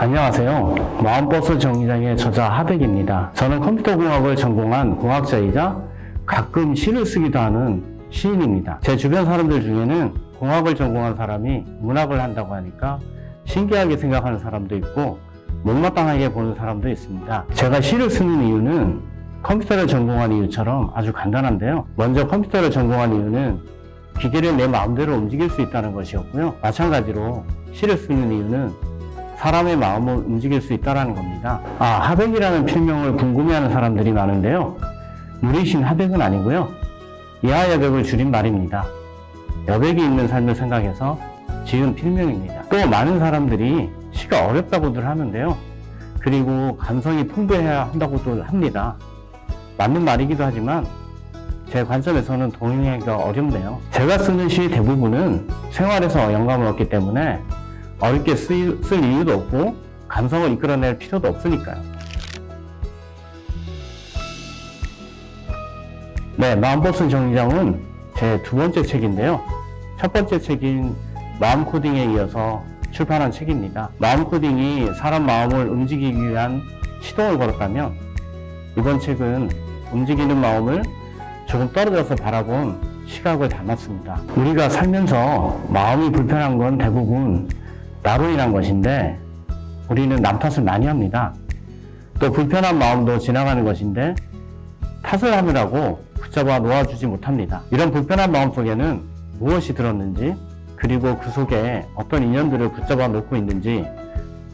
안녕하세요. 마음버스 정류장의 저자 하백입니다. 저는 컴퓨터공학을 전공한 공학자이자 가끔 시를 쓰기도 하는 시인입니다. 제 주변 사람들 중에는 공학을 전공한 사람이 문학을 한다고 하니까 신기하게 생각하는 사람도 있고 못마땅하게 보는 사람도 있습니다. 제가 시를 쓰는 이유는 컴퓨터를 전공한 이유처럼 아주 간단한데요. 먼저 컴퓨터를 전공한 이유는 기계를 내 마음대로 움직일 수 있다는 것이었고요. 마찬가지로 시를 쓰는 이유는 사람의 마음을 움직일 수 있다는 겁니다. 하백이라는 필명을 궁금해하는 사람들이 많은데요. 무리신 하백은 아니고요. 이하여백을 줄인 말입니다. 여백이 있는 삶을 생각해서 지은 필명입니다. 또 많은 사람들이 시가 어렵다고들 하는데요. 그리고 감성이 풍부해야 한다고도 합니다. 맞는 말이기도 하지만 제 관점에서는 동의하기가 어렵네요. 제가 쓰는 시 대부분은 생활에서 영감을 얻기 때문에 어렵게 쓸 이유도 없고 감성을 이끌어낼 필요도 없으니까요. 네, 마음버스 정류장은 제 두 번째 책인데요. 첫 번째 책인 마음 코딩에 이어서 출판한 책입니다. 마음 코딩이 사람 마음을 움직이기 위한 시동을 걸었다면 이번 책은 움직이는 마음을 조금 떨어져서 바라본 시각을 담았습니다. 우리가 살면서 마음이 불편한 건 대부분 나로 인한 것인데 우리는 남 탓을 많이 합니다. 또 불편한 마음도 지나가는 것인데 탓을 하느라고 붙잡아 놓아주지 못합니다. 이런 불편한 마음 속에는 무엇이 들었는지 그리고 그 속에 어떤 인연들을 붙잡아 놓고 있는지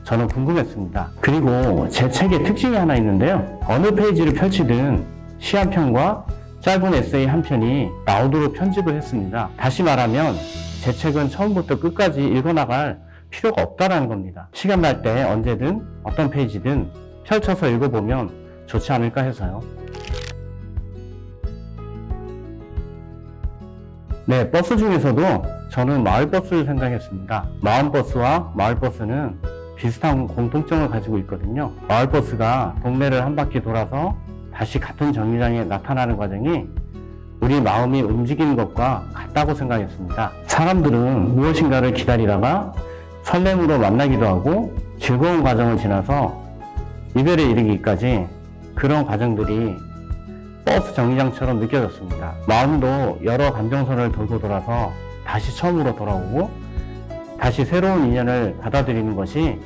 저는 궁금했습니다. 그리고 제 책의 특징이 하나 있는데요. 어느 페이지를 펼치든 시 한 편과 짧은 에세이 한 편이 나오도록 편집을 했습니다. 다시 말하면 제 책은 처음부터 끝까지 읽어나갈 필요가 없다라는 겁니다. 시간 날 때 언제든 어떤 페이지든 펼쳐서 읽어보면 좋지 않을까 해서요. 네, 버스 중에서도 저는 마을버스를 선정했습니다. 마음버스와 마을버스는 비슷한 공통점을 가지고 있거든요. 마을버스가 동네를 한 바퀴 돌아서 다시 같은 정류장에 나타나는 과정이 우리 마음이 움직이는 것과 같다고 생각했습니다. 사람들은 무엇인가를 기다리다가 설렘으로 만나기도 하고 즐거운 과정을 지나서 이별에 이르기까지 그런 과정들이 버스 정류장처럼 느껴졌습니다. 마음도 여러 감정선을 돌고 돌아서 다시 처음으로 돌아오고 다시 새로운 인연을 받아들이는 것이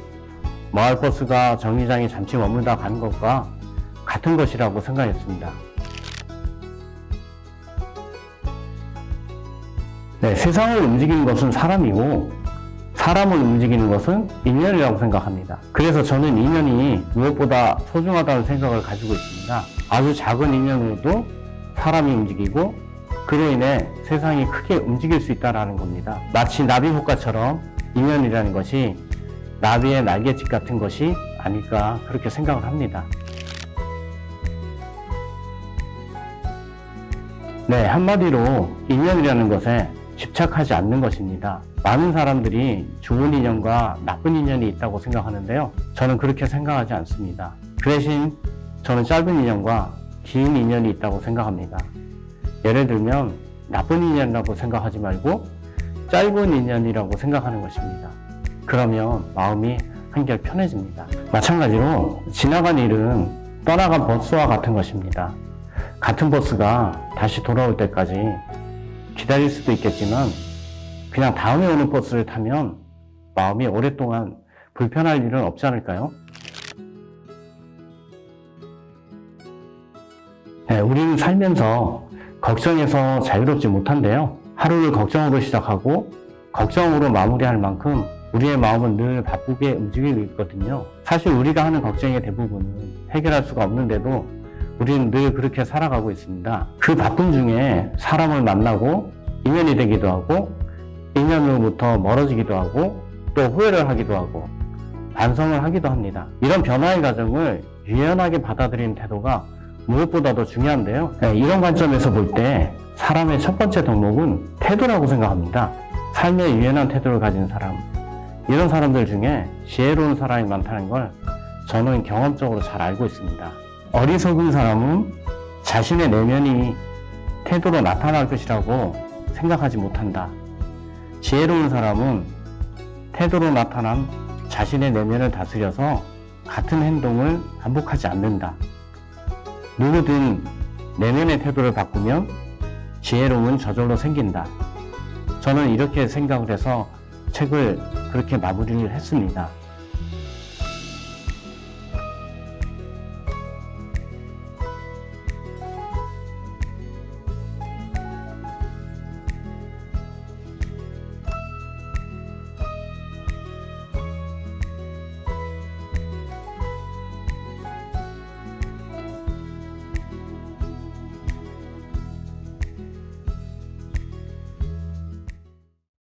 마을버스가 정류장에 잠시 머물다 가는 것과 같은 것이라고 생각했습니다. 네, 세상을 움직이는 것은 사람이고 사람을 움직이는 것은 인연이라고 생각합니다. 그래서 저는 인연이 무엇보다 소중하다는 생각을 가지고 있습니다. 아주 작은 인연으로도 사람이 움직이고 그로 인해 세상이 크게 움직일 수 있다는 겁니다. 마치 나비 효과처럼 인연이라는 것이 나비의 날갯짓 같은 것이 아닐까 그렇게 생각을 합니다. 네, 한마디로 인연이라는 것에 집착하지 않는 것입니다. 많은 사람들이 좋은 인연과 나쁜 인연이 있다고 생각하는데요. 저는 그렇게 생각하지 않습니다. 그 대신 저는 짧은 인연과 긴 인연이 있다고 생각합니다. 예를 들면 나쁜 인연이라고 생각하지 말고 짧은 인연이라고 생각하는 것입니다. 그러면 마음이 한결 편해집니다. 마찬가지로 지나간 일은 떠나간 버스와 같은 것입니다. 같은 버스가 다시 돌아올 때까지 기다릴 수도 있겠지만 그냥 다음에 오는 버스를 타면 마음이 오랫동안 불편할 일은 없지 않을까요? 네, 우리는 살면서 걱정에서 자유롭지 못한데요. 하루를 걱정으로 시작하고 걱정으로 마무리할 만큼 우리의 마음은 늘 바쁘게 움직이고 있거든요. 사실 우리가 하는 걱정의 대부분은 해결할 수가 없는데도 우리는 늘 그렇게 살아가고 있습니다. 그 바쁨 중에 사람을 만나고 인연이 되기도 하고 인연으로부터 멀어지기도 하고 또 후회를 하기도 하고 반성을 하기도 합니다. 이런 변화의 과정을 유연하게 받아들이는 태도가 무엇보다도 중요한데요. 이런 관점에서 볼 때 사람의 첫 번째 덕목은 태도라고 생각합니다. 삶에 유연한 태도를 가진 사람, 이런 사람들 중에 지혜로운 사람이 많다는 걸 저는 경험적으로 잘 알고 있습니다. 어리석은 사람은 자신의 내면이 태도로 나타날 것이라고 생각하지 못한다. 지혜로운 사람은 태도로 나타난 자신의 내면을 다스려서 같은 행동을 반복하지 않는다. 누구든 내면의 태도를 바꾸면 지혜로움은 저절로 생긴다. 저는 이렇게 생각을 해서 책을 그렇게 마무리를 했습니다.